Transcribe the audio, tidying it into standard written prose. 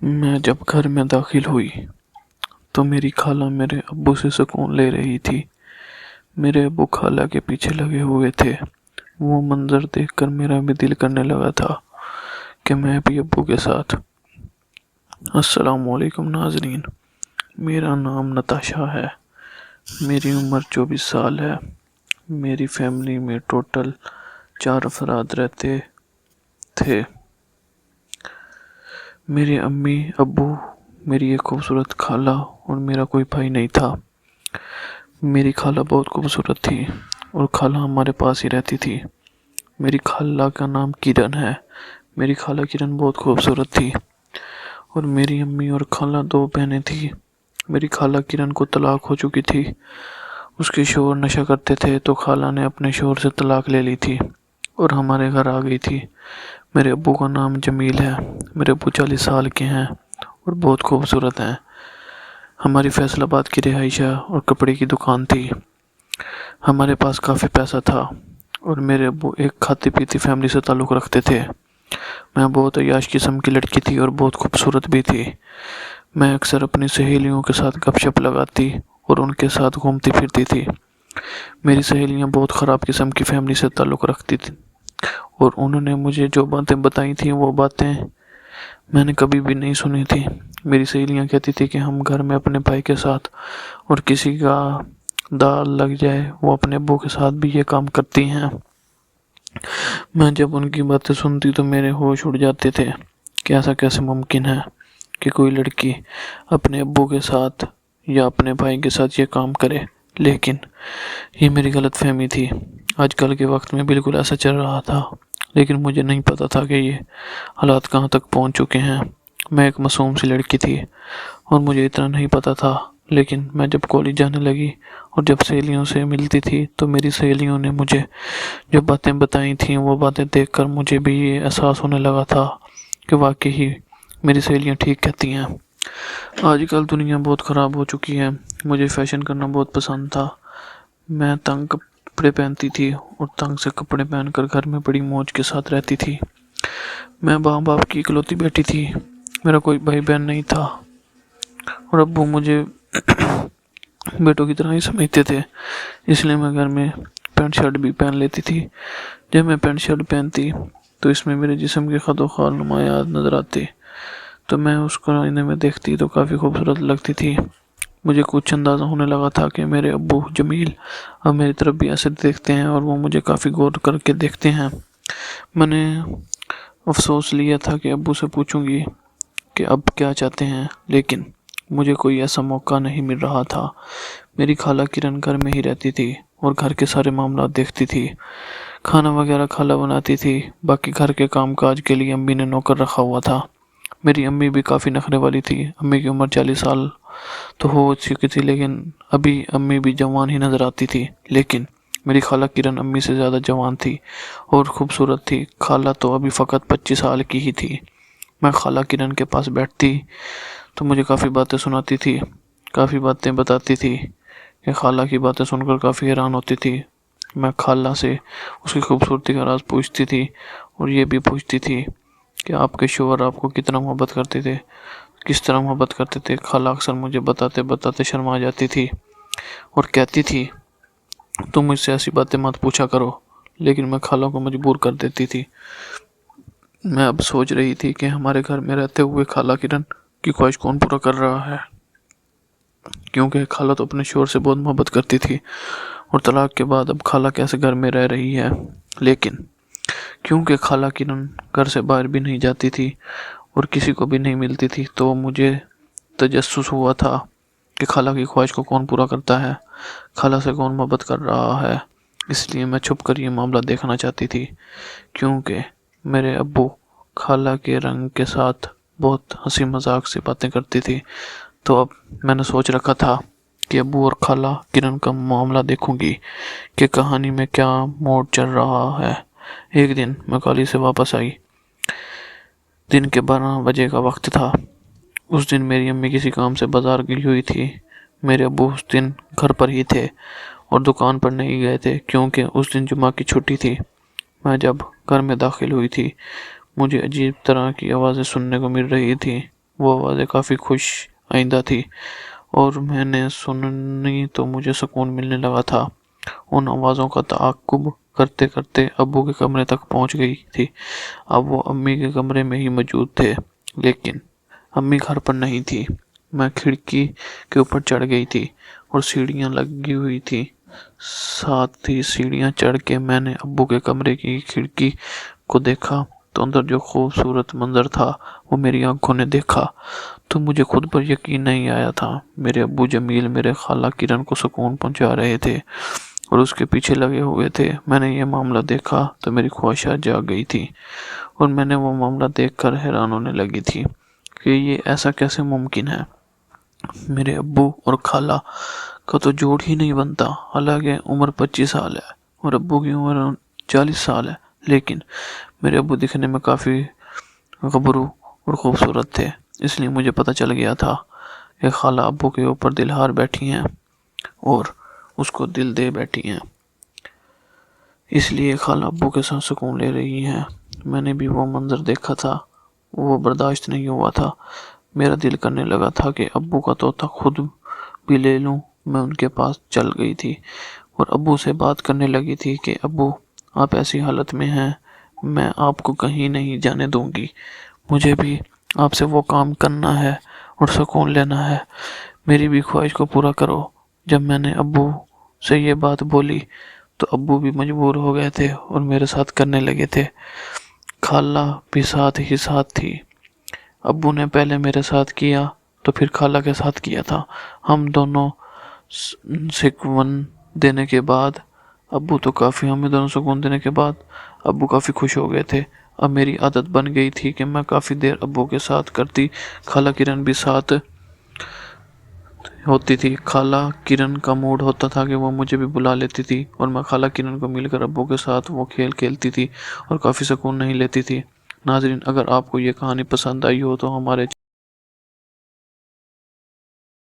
मैं जब घर में दाखिल हुई तो मेरी खाला मेरे अब्बू से सुकून ले रही थी। मेरे अब्बू खाला के पीछे लगे हुए थे। वो मंजर देखकर मेरा भी दिल करने लगा था कि मैं भी अब्बू के साथ। अस्सलामुअलैकुम नाज़रीन, मेरा नाम नताशा है। मेरी उम्र 24 साल है। मेरी फैमिली में टोटल 4 अफराद रहते थे। मेरे अम्मी अब्बू, मेरी एक खूबसूरत खाला और मेरा कोई भाई नहीं था। मेरी खाला बहुत खूबसूरत थी और खाला हमारे पास ही रहती थी। मेरी खाला का नाम किरण है। मेरी खाला किरण बहुत खूबसूरत थी और मेरी अम्मी और खाला 2 बहनें थी। मेरी खाला किरण को तलाक हो चुकी थी। उसके शौहर नशा करते थे तो खाला ने अपने शौहर से तलाक ले ली थी और हमारे घर आ गई थी। मेरे अब्बू का नाम जमील है। मेरे अब्बू 40 साल के हैं और बहुत खूबसूरत हैं। हमारी फैसलाबाद की रिहाइशा और कपड़े की दुकान थी। हमारे पास काफ़ी पैसा था और मेरे अब्बू एक खाती पीती फैमिली से ताल्लुक़ रखते थे। मैं बहुत अय्याश किस्म की लड़की थी और बहुत खूबसूरत भी थी। मैं अक्सर अपनी सहेलियों के साथ गपशप लगाती और उनके साथ घूमती फिरती थी। मेरी सहेलियां बहुत ख़राब किस्म की फैमिली से ताल्लुक़ रखती थी और उन्होंने मुझे जो बातें बताई थी वो बातें मैंने कभी भी नहीं सुनी थी। मेरी सहेलियां कहती थी कि हम घर में अपने भाई के साथ और किसी का दाल लग जाए वो अपने अब्बू के साथ भी ये काम करती हैं। मैं जब उनकी बातें सुनती तो मेरे होश उड़ जाते थे कि ऐसा कैसे मुमकिन है कि कोई लड़की अपने अब्बू के साथ या अपने भाई के साथ ये काम करे। लेकिन ये मेरी गलतफहमी थी। आजकल के वक्त में बिल्कुल ऐसा चल रहा था, लेकिन मुझे नहीं पता था कि ये हालात कहाँ तक पहुँच चुके हैं। मैं एक मासूम सी लड़की थी और मुझे इतना नहीं पता था। लेकिन मैं जब कॉलेज जाने लगी और जब सहेलियों से मिलती थी तो मेरी सहेलियों ने मुझे जो बातें बताई थीं वो बातें देखकर मुझे भी ये एहसास होने लगा था कि वाकई ही मेरी सहेलियाँ ठीक कहती हैं। आजकल दुनिया बहुत ख़राब हो चुकी है। मुझे फ़ैशन करना बहुत पसंद था। मैं तंग कपड़े पहनती थी और तंग से कपड़े पहनकर घर में बड़ी मौज के साथ रहती थी। मैं माँ बाप की इकलौती बेटी थी। मेरा कोई भाई बहन नहीं था और अब्बू मुझे बेटों की तरह ही समझते थे। इसलिए मैं घर में पैंट शर्ट भी पहन लेती थी। जब मैं पैंट शर्ट पहनती तो इसमें मेरे जिस्म के खदो खाल नुमायात नज़र आते तो मैं उसको आईने में देखती तो काफ़ी खूबसूरत लगती थी। मुझे कुछ अंदाज़ा होने लगा था कि मेरे अब्बू जमील अब मेरी तरफ भी ऐसे देखते हैं और वो मुझे काफ़ी गौर करके देखते हैं। मैंने अफसोस लिया था कि अब्बू से पूछूंगी कि अब क्या चाहते हैं, लेकिन मुझे कोई ऐसा मौका नहीं मिल रहा था। मेरी खाला किरण घर में ही रहती थी और घर के सारे मामला देखती थी। खाना वगैरह खाला बनाती थी। बाकी घर के काम काज के लिए अम्मी ने नौकर रखा हुआ था। मेरी अम्मी भी काफ़ी नखरे वाली थी। अम्मी की उम्र 40 साल तो हो चुकी थी, लेकिन अभी अम्मी भी जवान ही नज़र आती थी। लेकिन मेरी खाला किरण अम्मी से ज़्यादा जवान थी और खूबसूरत थी। खाला तो अभी फ़कत 25 साल की ही थी। मैं खाला किरण के पास बैठती तो मुझे काफ़ी बातें सुनाती थी, काफ़ी बातें बताती थी कि खाला की बातें सुनकर काफ़ी हैरान होती थी। मैं खाला से उसकी खूबसूरती का राज पूछती थी और ये भी पूछती थी कि आपके शौहर आपको कितना मोहब्बत करते थे, किस तरह मोहब्बत करते थे। खाला अक्सर मुझे बताते बताते शर्मा जाती थी और कहती थी तुम मुझसे ऐसी बातें मत पूछा करो, लेकिन मैं खाला को मजबूर कर देती थी। मैं अब सोच रही थी कि हमारे घर में रहते हुए खाला किरण की ख्वाहिश कौन पूरा कर रहा है, क्योंकि खाला तो अपने शौहर से बहुत मोहब्बत करती थी और तलाक के बाद अब खाला कैसे घर में रह रही है। लेकिन क्योंकि खाला किरण घर से बाहर भी नहीं जाती थी और किसी को भी नहीं मिलती थी तो मुझे तजस्सुस हुआ था कि खाला की ख्वाहिश को कौन पूरा करता है, खाला से कौन मोहब्बत कर रहा है। इसलिए मैं छुप कर ये मामला देखना चाहती थी, क्योंकि मेरे अब्बू खाला के रंग के साथ बहुत हंसी मजाक से बातें करती थी। तो अब मैंने सोच रखा था कि अब्बू और खाला किरण का मामला देखूंगी कि कहानी में क्या मोड़ चल रहा है। एक दिन मैं कॉलेज से वापस आई। दिन के 12 बजे का वक्त था। उस दिन मेरी अम्मी किसी काम से बाजार गई हुई थी। मेरे अब्बू उस दिन घर पर ही थे और दुकान पर नहीं गए थे, क्योंकि उस दिन जुमा की छुट्टी थी। मैं जब घर में दाखिल हुई थी मुझे अजीब तरह की आवाज़ें सुनने को मिल रही थी। وہ آوازیں کافی خوش آئندہ تھی اور میں نے سنی تو مجھے سکون ملنے لگا تھا۔ ان آوازوں کا تعاقب کرتے کرتے ابو کے کمرے تک پہنچ گئی تھی۔ اب وہ امی کے کمرے میں ہی موجود تھے، لیکن امی گھر پر نہیں تھی۔ میں کھڑکی کے اوپر چڑھ گئی تھی اور سیڑھیاں لگی ہوئی تھی۔ ساتھ ہی سیڑھیاں چڑھ کے میں نے ابو کے کمرے کی کھڑکی کو دیکھا تو اندر جو خوبصورت منظر تھا وہ میری آنکھوں نے دیکھا تو مجھے خود پر یقین نہیں آیا تھا۔ میرے ابو جمیل میرے خالہ کرن کو سکون پہنچا رہے تھے اور اس کے پیچھے لگے ہوئے تھے۔ میں نے یہ معاملہ دیکھا تو میری خواہشات جاگ گئی تھی اور میں نے وہ معاملہ دیکھ کر حیران ہونے لگی تھی کہ یہ ایسا کیسے ممکن ہے۔ میرے ابو اور خالہ کا تو جوڑ ہی نہیں بنتا، حالانکہ عمر 25 سال ہے اور ابو کی عمر 40 سال ہے، لیکن میرے ابو دکھنے میں کافی غبرو اور خوبصورت تھے۔ اس لیے مجھے پتہ چل گیا تھا کہ خالہ ابو کے اوپر دل ہار بیٹھی ہیں اور اس کو دل دے بیٹھی ہیں، اس لیے خالہ ابو کے ساتھ سکون لے رہی ہیں۔ میں نے بھی وہ منظر دیکھا تھا، وہ برداشت نہیں ہوا تھا۔ میرا دل کرنے لگا تھا کہ ابو کا طوطا خود بھی لے لوں۔ میں ان کے پاس چل گئی تھی اور ابو سے بات کرنے لگی تھی کہ ابو، آپ ایسی حالت میں ہیں، میں آپ کو کہیں نہیں جانے دوں گی۔ مجھے بھی آپ سے وہ کام کرنا ہے اور سکون لینا ہے۔ میری بھی خواہش کو پورا کرو۔ جب میں نے ابو سے یہ بات بولی تو ابو بھی مجبور ہو گئے تھے اور میرے ساتھ کرنے لگے تھے۔ خالہ بھی ساتھ ہی ساتھ تھی۔ ابو نے پہلے میرے ساتھ کیا تو پھر خالہ کے ساتھ کیا تھا۔ ہم دونوں سکون دینے کے بعد ابو کافی خوش ہو گئے تھے۔ اب میری عادت بن گئی تھی کہ میں کافی دیر ابو کے ساتھ کرتی۔ خالہ کرن بھی ساتھ ہوتی تھی۔ خالہ کرن کا موڈ ہوتا تھا کہ وہ مجھے بھی بلا لیتی تھی اور میں خالہ کرن کو مل کر ابو کے ساتھ وہ کھیل کھیلتی تھی اور کافی سکون نہیں لیتی تھی۔ ناظرین، اگر آپ کو یہ کہانی پسند آئی ہو تو ہمارے